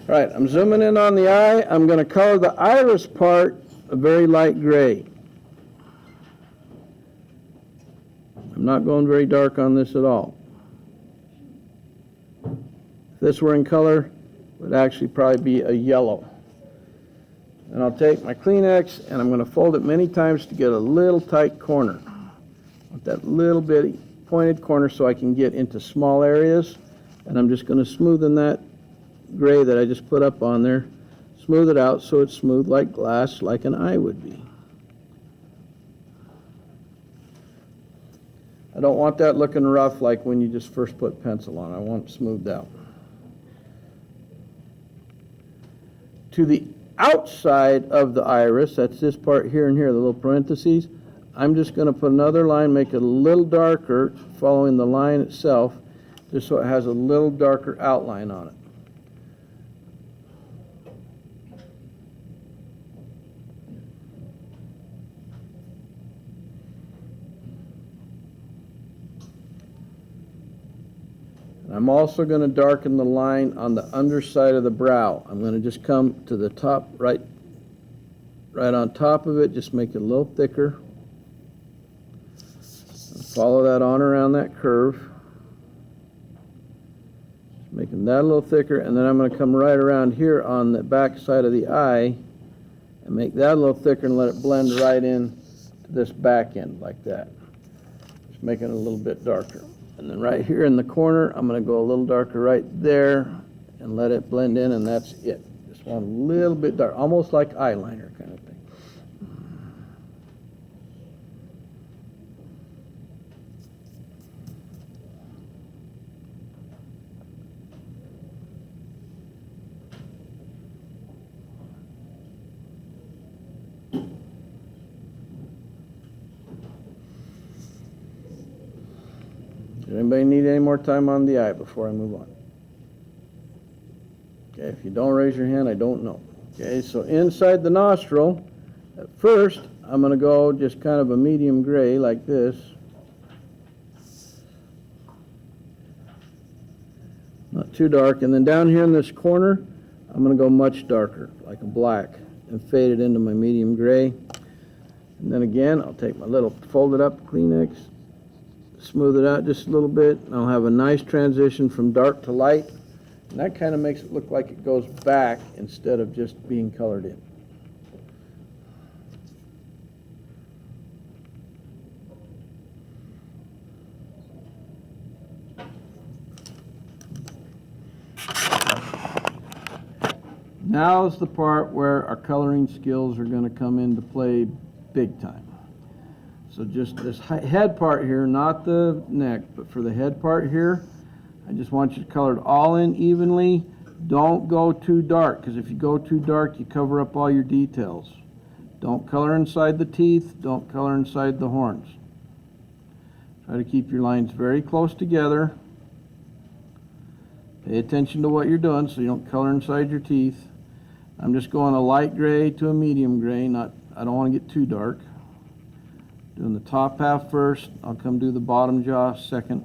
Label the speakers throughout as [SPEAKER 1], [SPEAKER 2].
[SPEAKER 1] All right, I'm zooming in on the eye. I'm going to color the iris part a very light gray. I'm not going very dark on this at all. If this were in color, it would actually probably be a yellow. And I'll take my Kleenex and I'm going to fold it many times to get a little tight corner. With that little bitty pointed corner so I can get into small areas. And I'm just going to smoothen that gray that I just put up on there. Smooth it out so it's smooth like glass, like an eye would be. I don't want that looking rough like when you just first put pencil on. I want it smoothed out. To the outside of the iris, that's this part here and here, the little parentheses, I'm just going to put another line, make it a little darker, following the line itself, just so it has a little darker outline on it. I'm also going to darken the line on the underside of the brow. I'm going to just come to the top, right on top of it, just make it a little thicker. Follow that on around that curve. Making that a little thicker, and then I'm going to come right around here on the back side of the eye and make that a little thicker and let it blend right in to this back end like that. Just making it a little bit darker. And then right here in the corner, I'm going to go a little darker right there and let it blend in, and that's it. Just want a little bit dark, almost like eyeliner kind of thing. Does anybody need any more time on the eye before I move on? Okay, if you don't raise your hand, I don't know. Okay, so inside the nostril, at first, I'm going to go just kind of a medium gray like this. Not too dark. And then down here in this corner, I'm going to go much darker, like a black, and fade it into my medium gray. And then again, I'll take my little folded up Kleenex, smooth it out just a little bit, and I'll have a nice transition from dark to light, and that kind of makes it look like it goes back instead of just being colored in. Now's the part where our coloring skills are going to come into play big time. So just this head part here, not the neck, but for the head part here, I just want you to color it all in evenly. Don't go too dark, because if you go too dark, you cover up all your details. Don't color inside the teeth. Don't color inside the horns. Try to keep your lines very close together. Pay attention to what you're doing so you don't color inside your teeth. I'm just going a light gray to a medium gray. I don't want to get too dark. Doing the top half first, I'll come do the bottom jaw second.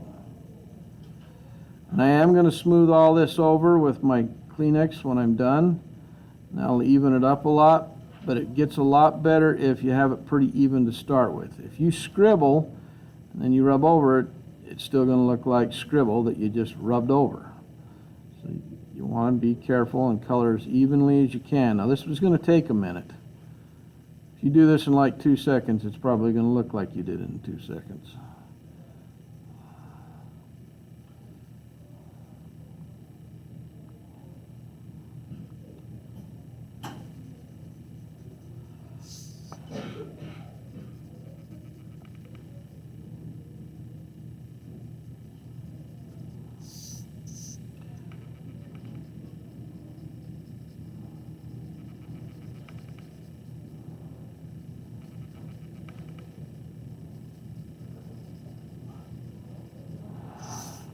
[SPEAKER 1] And I am going to smooth all this over with my Kleenex when I'm done. And I'll even it up a lot, but it gets a lot better if you have it pretty even to start with. If you scribble and then you rub over it, it's still going to look like scribble that you just rubbed over. So you want to be careful and color as evenly as you can. Now this is going to take a minute. If you do this in like 2 seconds, it's probably going to look like you did it in 2 seconds.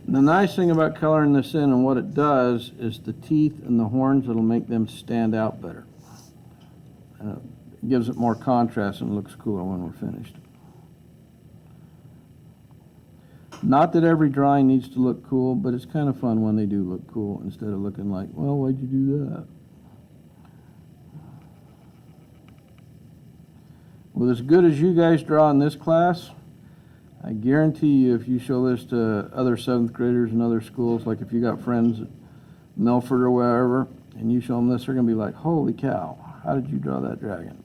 [SPEAKER 1] The nice thing about coloring this in and what it does is the teeth and the horns, it'll make them stand out better. It gives it more contrast and looks cooler when we're finished. Not that every drawing needs to look cool, but it's kind of fun when they do look cool instead of looking like, well, why'd you do that? With as good as you guys draw in this class, I guarantee you if you show this to other 7th graders in other schools, like if you got friends at Milford or wherever, and you show them this, they're going to be like, holy cow, how did you draw that dragon?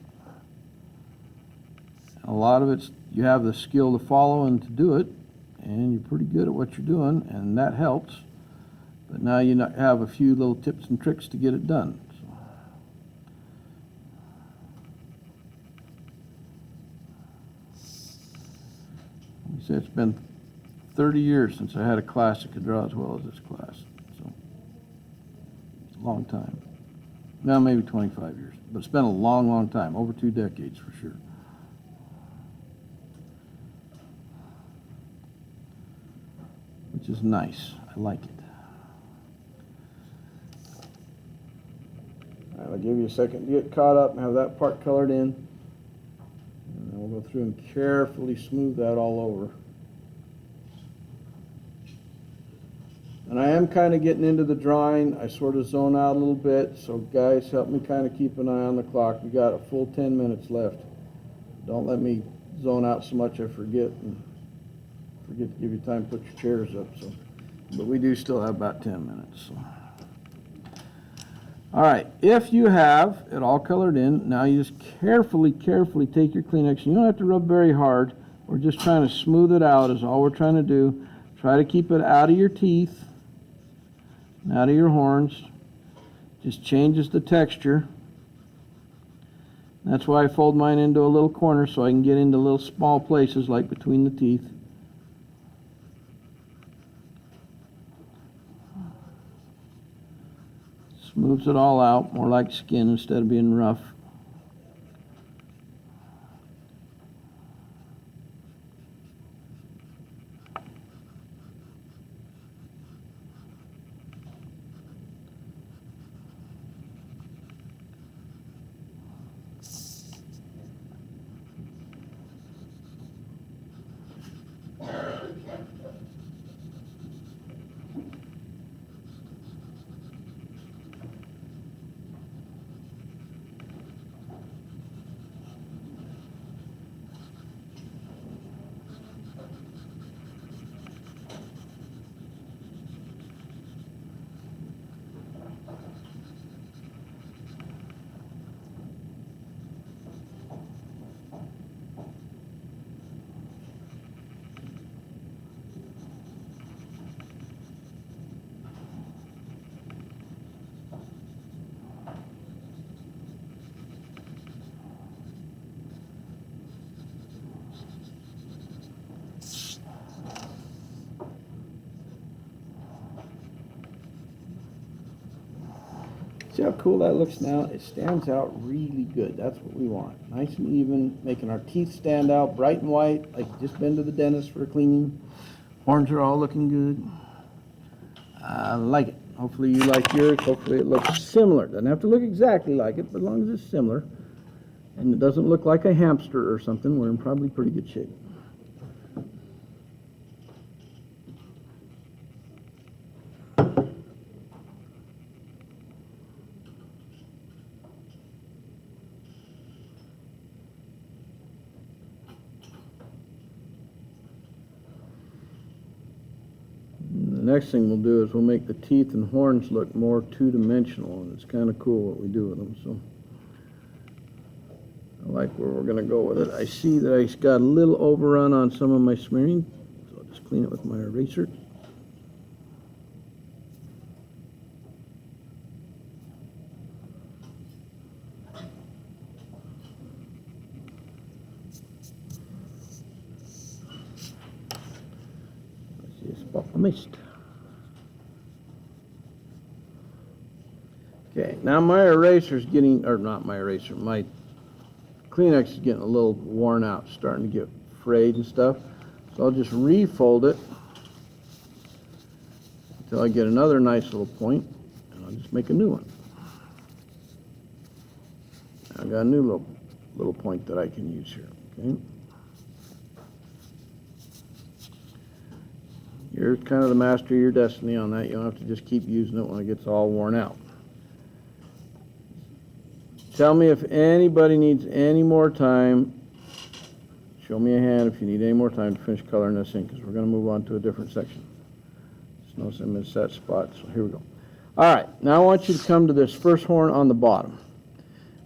[SPEAKER 1] And a lot of it's, you have the skill to follow and to do it, and you're pretty good at what you're doing, and that helps. But now you have a few little tips and tricks to get it done. You say it's been 30 years since I had a class that could draw as well as this class. So, it's a long time. Now maybe 25 years, but it's been a long, long time, over 2 decades for sure. Which is nice. I like it. All right, I'll give you a second to get caught up and have that part colored in. And then we'll go through and carefully smooth that all over. And I am kind of getting into the drawing. I sort of zone out a little bit, so guys, help me kind of keep an eye on the clock. We got a full 10 minutes left. Don't let me zone out so much I forget to give you time to put your chairs up. So, but we do still have about 10 minutes. So. All right, if you have it all colored in, now you just carefully take your Kleenex. You don't have to rub very hard. We're just trying to smooth it out is all we're trying to do. Try to keep it out of your teeth, out of your horns. Just changes the texture. That's why I fold mine into a little corner so I can get into little small places like between the teeth. Smooths it all out, more like skin instead of being rough. See how cool that looks now? It stands out really good. That's what we want. Nice and even, making our teeth stand out bright and white, like you just been to the dentist for a cleaning. Horns are all looking good. I like it. Hopefully you like yours. Hopefully it looks similar. Doesn't have to look exactly like it, but as long as it's similar. And it doesn't look like a hamster or something, we're in probably pretty good shape. The next thing we'll do is we'll make the teeth and horns look more two-dimensional, and it's kind of cool what we do with them. So I like where we're going to go with it. I see that I got a little overrun on some of my smearing, so I'll just clean it with my eraser. I see a spot of mist. Okay, now my eraser's getting, or not my eraser, my Kleenex is getting a little worn out, starting to get frayed and stuff. So I'll just refold it until I get another nice little point, and I'll just make a new one. I've got a new little point that I can use here, okay? You're kind of the master of your destiny on that. You don't have to just keep using it when it gets all worn out. Tell me if anybody needs any more time. Show me a hand if you need any more time to finish coloring this in, because we're going to move on to a different section. Just notice I missed that spot, so here we go. All right, now I want you to come to this first horn on the bottom.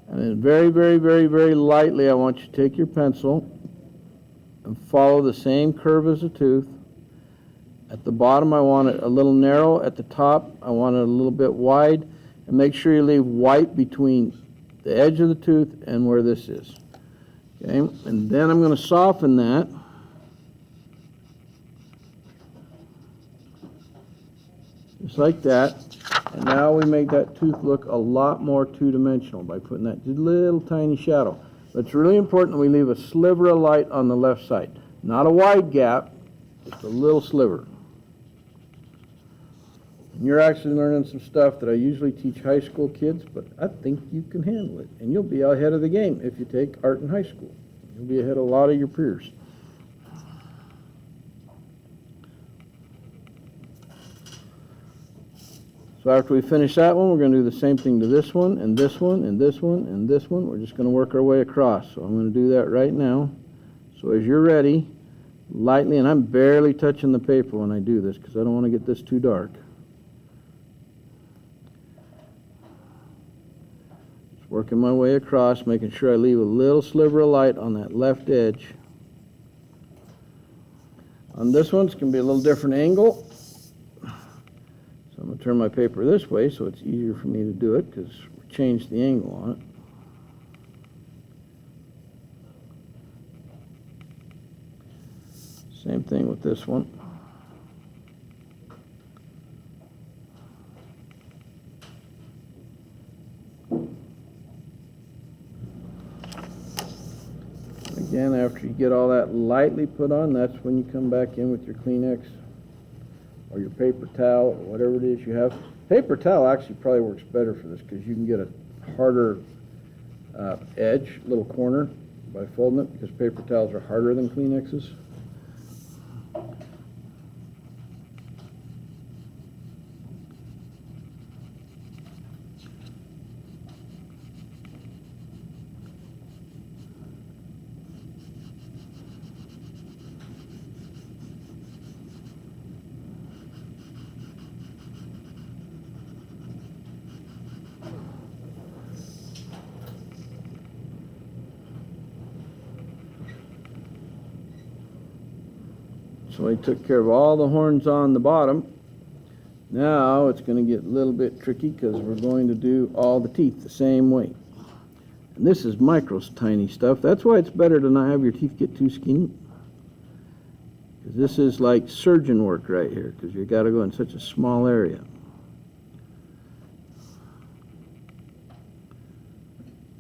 [SPEAKER 1] And then very, very, very, very lightly, I want you to take your pencil and follow the same curve as the tooth. At the bottom, I want it a little narrow. At the top, I want it a little bit wide. And make sure you leave white between the edge of the tooth and where this is. Okay, and then I'm going to soften that. Just like that. And now we make that tooth look a lot more two-dimensional by putting that little tiny shadow. But it's really important that we leave a sliver of light on the left side. Not a wide gap, just a little sliver. And you're actually learning some stuff that I usually teach high school kids, but I think you can handle it. And you'll be ahead of the game if you take art in high school. You'll be ahead of a lot of your peers. So after we finish that one, we're going to do the same thing to this one, and this one, and this one, and this one. We're just going to work our way across. So I'm going to do that right now. So as you're ready, lightly, and I'm barely touching the paper when I do this because I don't want to get this too dark. Just working my way across, making sure I leave a little sliver of light on that left edge. On this one, it's going to be a little different angle. So I'm going to turn my paper this way so it's easier for me to do it because we changed the angle on it. Same thing with this one. Again, after you get all that lightly put on, that's when you come back in with your Kleenex or your paper towel or whatever it is you have. Paper towel actually probably works better for this because you can get a harder edge, little corner by folding it, because paper towels are harder than Kleenexes. So we took care of all the horns on the bottom. Now it's going to get a little bit tricky because we're going to do all the teeth the same way. And this is micro tiny stuff. That's why it's better to not have your teeth get too skinny. Because this is like surgeon work right here, because you got to go in such a small area.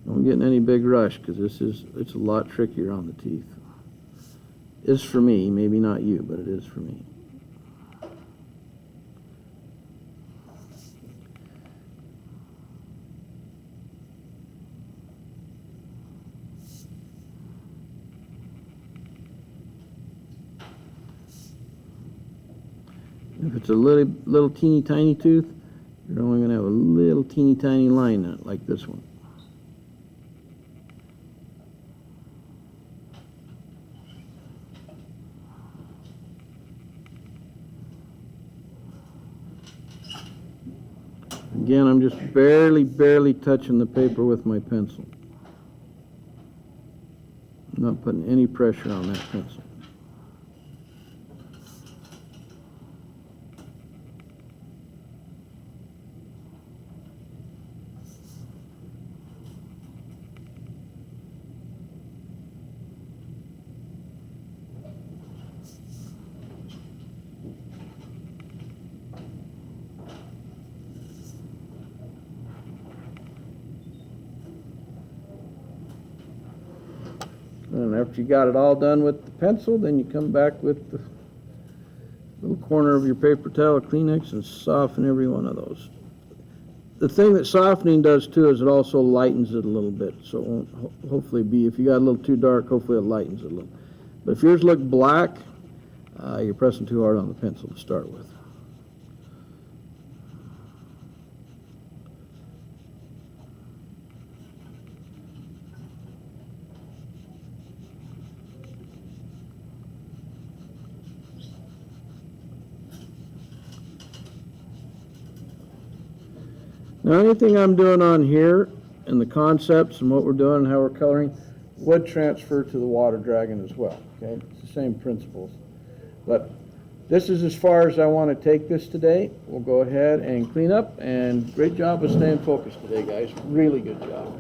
[SPEAKER 1] Don't get in any big rush because it's a lot trickier on the teeth. Is for me, maybe not you, but it is for me. If it's a little teeny tiny tooth, you're only going to have a little teeny tiny line in it, like this one. Again, I'm just barely touching the paper with my pencil. I'm not putting any pressure on that pencil. And after you got it all done with the pencil, then you come back with the little corner of your paper towel or Kleenex and soften every one of those. The thing that softening does too is it also lightens it a little bit. So it won't hopefully be, if you got a little too dark, hopefully it lightens it a little. But if yours look black, You're pressing too hard on the pencil to start with. Now, anything I'm doing on here and the concepts and what we're doing and how we're coloring would transfer to the water dragon as well, okay? It's the same principles. But this is as far as I want to take this today. We'll go ahead and clean up, and great job of staying focused today, guys. Really good job.